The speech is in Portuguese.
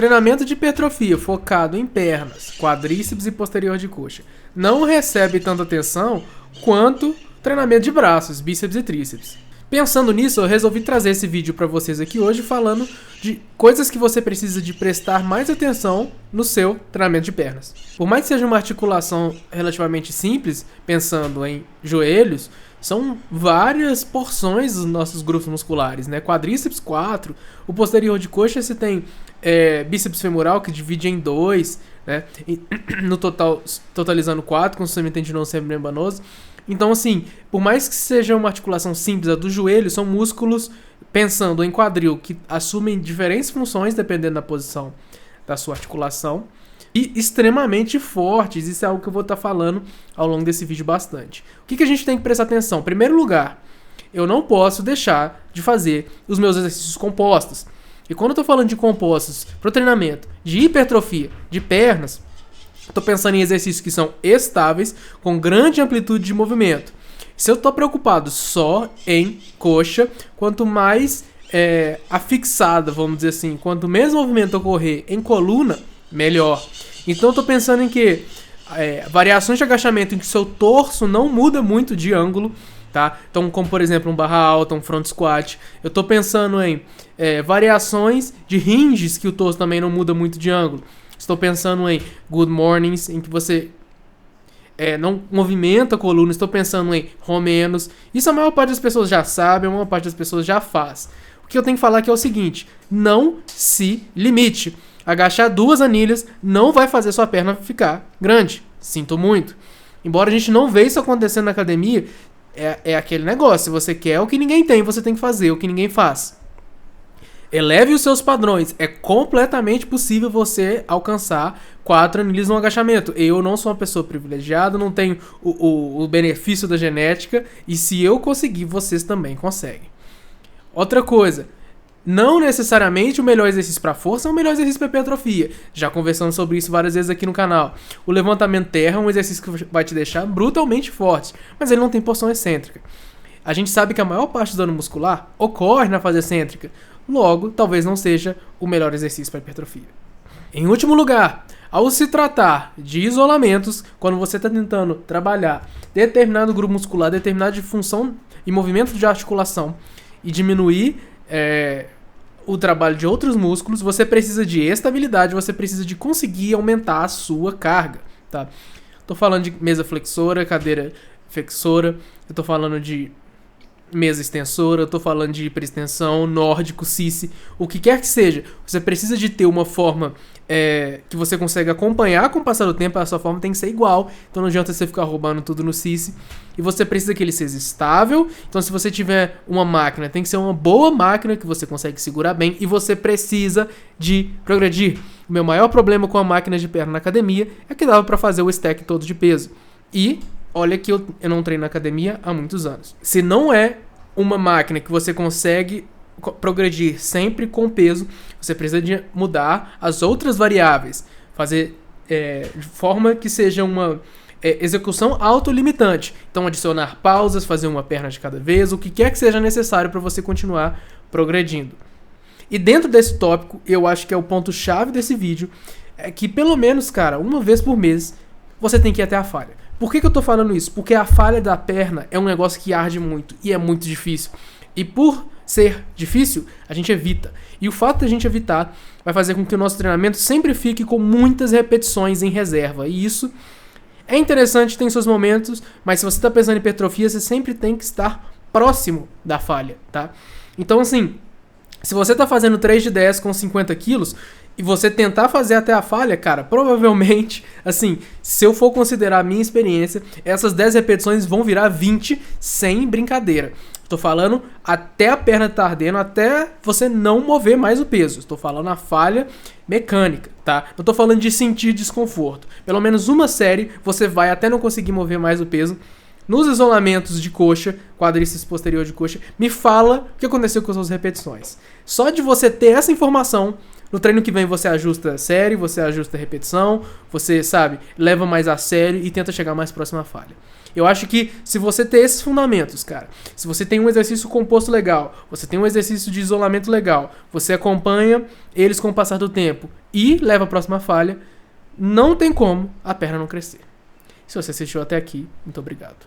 treinamento de hipertrofia focado em pernas, quadríceps e posterior de coxa não recebe tanta atenção quanto treinamento de braços, bíceps e tríceps. Pensando nisso, eu resolvi trazer esse vídeo para vocês aqui hoje falando de coisas que você precisa de prestar mais atenção no seu treinamento de pernas. Por mais que seja uma articulação relativamente simples, pensando em joelhos, são várias porções dos nossos grupos musculares, né? Quadríceps 4, o posterior de coxa você tem bíceps femoral que divide em 2, né? E, no total, totalizando 4, com sistema tendinoso semimembranoso. Então, assim, por mais que seja uma articulação simples, a do joelho, são músculos, pensando em quadril, que assumem diferentes funções dependendo da posição da sua articulação e extremamente fortes. Isso é algo que eu vou estar falando ao longo desse vídeo bastante. O que a gente tem que prestar atenção? Em primeiro lugar, eu não posso deixar de fazer os meus exercícios compostos. E quando eu estou falando de compostos para o treinamento de hipertrofia de pernas, estou pensando em exercícios que são estáveis, com grande amplitude de movimento. Se eu estou preocupado só em coxa, quanto mais afixada, vamos dizer assim, quanto menos movimento ocorrer em coluna, melhor. Então eu estou pensando em que variações de agachamento em que o seu torso não muda muito de ângulo, tá? Então, como por exemplo um barra alta, um front squat. Eu estou pensando em variações de hinges que o torso também não muda muito de ângulo. Estou pensando em good mornings, em que você não movimenta a coluna. Estou pensando em romenos. Isso a maior parte das pessoas já sabe, a maior parte das pessoas já faz. O que eu tenho que falar aqui é o seguinte: não se limite. Agachar 2 anilhas não vai fazer sua perna ficar grande. Sinto muito. Embora a gente não veja isso acontecendo na academia, é aquele negócio. Se você quer o que ninguém tem, você tem que fazer o que ninguém faz. Eleve os seus padrões. É completamente possível você alcançar 4 anilhas no agachamento. Eu não sou uma pessoa privilegiada, não tenho o benefício da genética. E se eu conseguir, vocês também conseguem. Outra coisa, não necessariamente o melhor exercício para força é o melhor exercício para hipertrofia. Já conversamos sobre isso várias vezes aqui no canal. O levantamento terra é um exercício que vai te deixar brutalmente forte, mas ele não tem porção excêntrica. A gente sabe que a maior parte do dano muscular ocorre na fase excêntrica. Logo, talvez não seja o melhor exercício para hipertrofia. Em último lugar, ao se tratar de isolamentos, quando você está tentando trabalhar determinado grupo muscular, determinada função e movimento de articulação e diminuir o trabalho de outros músculos, você precisa de estabilidade, você precisa de conseguir aumentar a sua carga, tá? Tô falando de mesa flexora, cadeira flexora, eu tô falando de mesa extensora, eu tô falando de hiperextensão, nórdico, cice, o que quer que seja. Você precisa de ter uma forma que você consegue acompanhar com o passar do tempo. A sua forma tem que ser igual, então não adianta você ficar roubando tudo no cice. E você precisa que ele seja estável. Então se você tiver uma máquina, tem que ser uma boa máquina que você consegue segurar bem. E você precisa de progredir. O meu maior problema com a máquina de perna na academia é que dava pra fazer o stack todo de peso. E olha que eu não treino na academia há muitos anos. Se não é uma máquina que você consegue progredir sempre com peso, você precisa de mudar as outras variáveis. Fazer de forma que seja uma execução autolimitante. Então adicionar pausas, fazer uma perna de cada vez, o que quer que seja necessário para você continuar progredindo. E dentro desse tópico, eu acho que é o ponto-chave desse vídeo, é que pelo menos, cara, uma vez por mês, você tem que ir até a falha. Por que eu tô falando isso? Porque a falha da perna é um negócio que arde muito e é muito difícil. E por ser difícil, a gente evita. E o fato de a gente evitar vai fazer com que o nosso treinamento sempre fique com muitas repetições em reserva. E isso é interessante, tem seus momentos, mas se você está pensando em hipertrofia, você sempre tem que estar próximo da falha, tá? Então, assim, se você tá fazendo 3 de 10 com 50 quilos e você tentar fazer até a falha, cara, provavelmente, assim, se eu for considerar a minha experiência, essas 10 repetições vão virar 20 sem brincadeira. Tô falando até a perna tá ardendo, até você não mover mais o peso. Estou falando a falha mecânica, tá? Não tô falando de sentir desconforto. Pelo menos uma série você vai até não conseguir mover mais o peso. Nos isolamentos de coxa, quadríceps posterior de coxa, me fala o que aconteceu com as suas repetições. Só de você ter essa informação, No treino que vem você ajusta a série, você ajusta a repetição, você, sabe, leva mais a sério e tenta chegar mais próximo à falha. Eu acho que se você ter esses fundamentos, cara, se você tem um exercício composto legal, você tem um exercício de isolamento legal, você acompanha eles com o passar do tempo e leva a próxima falha, não tem como a perna não crescer. Se você assistiu até aqui, muito obrigado.